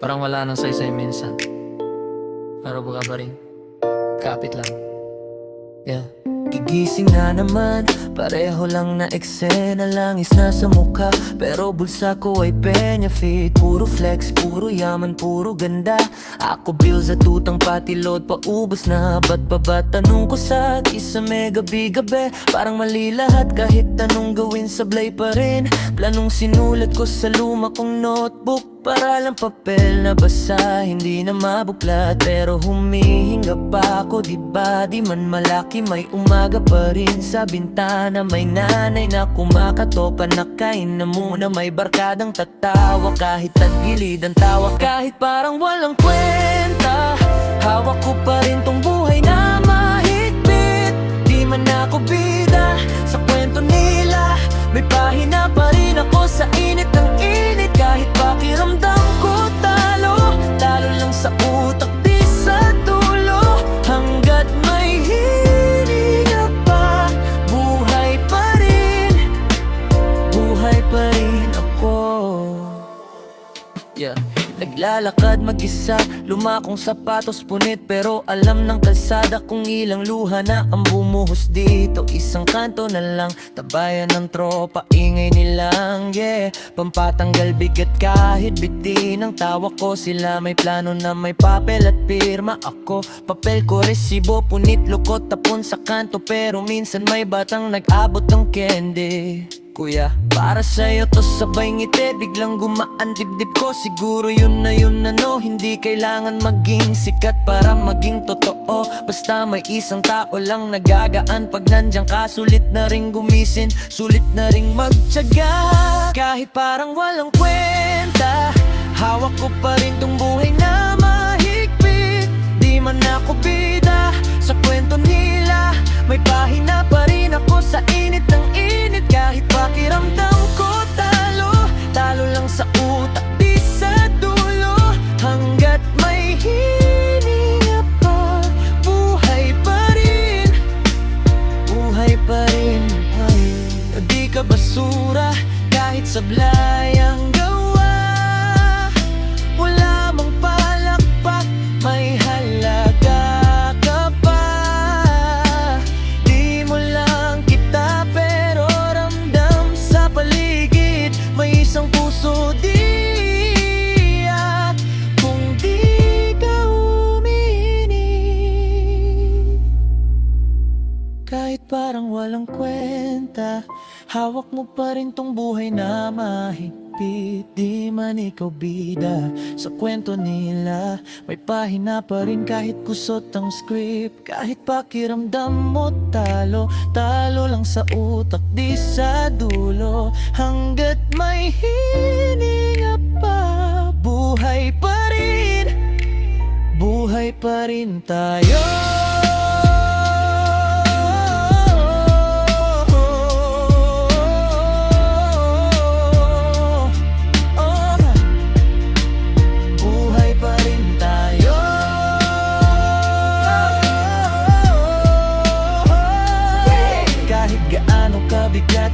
Parang wala nang saysay minsan, pero baka pa rin, kapit lang. Yeah. Gigising na naman, pareho lang na eksena, langis na sa mukha, pero bulsa ko ay benefit. Puro flex, puro yaman, puro ganda. Ako bills at utang pati load, paubos na. Ba't pa ba tanong ko sa kisame gabi-gabi? Parang mali lahat kahit anong gawin sablay pa rin. Planong sinulat ko sa luma kong notebook, para lang papel na basa, hindi na mabuklat. Pero humihinga pa ako, diba? Di man malaki, may umaga pa rin sa bintana. May nanay na kumakatopa, nakain na muna. May barkadang tatawa, kahit tagilid ang tawa. Kahit parang walang kwenta, hawak ko pa rin tong buhay na mahigpit. Di man ako bida sa kwento nila, may pahina pa rin ako sa init ng init. Kahit pakiramdam ko talo, talo lang sa utak, di sa dulo. Hanggat may hininga pa, buhay pa rin ako. Yeah. Naglalakad mag-isa, lumakong sapatos punit, pero alam ng kalsada kung ilang luha na ang bumuhos dito. Isang kanto na lang, tabayan ng tropa, ingay nilang, yeah. Pampatanggal bigat kahit bitin ang tawa ko. Sila may plano na may papel at pirma. Ako, papel ko, resibo, punit, lukot, tapon sa kanto. Pero minsan may batang nag-abot ng candy. Kuya, para sa'yo to sabay ngiti, biglang gumaan dibdib ko. Siguro yun na no, hindi kailangan maging sikat para maging totoo. Basta may isang tao lang nagagaan pag nandiyan ka. Sulit na ring gumisin, sulit na ring magtiyaga. Kahit parang walang kwenta, hawak ko pa rin tong buhay na mahigpit. Di man ako bida sa kwento nila, may pahina pa rin ako sa init ng init. Kahit pakiramdam ko talo, talo lang sa utak, di sa dulo. Hanggat may hininga pa, buhay pa rin ay. Di ka basura kahit sablay ang gawa. Wala mang palakpak, may halaga ka pa. Di mo lang kita pero ramdam sa paligid, may isang puso diyak kung di ka umiinig. Kahit parang walang kwenta, hawak mo pa rin tong buhay na mahigpit. Di man ikaw bida sa kwento nila, may pahina pa rin kahit kusot ang script. Kahit pakiramdam mo talo, talo lang sa utak, di sa dulo. Hanggat may hininga pa, buhay pa rin tayo. Kahit gaano kabigat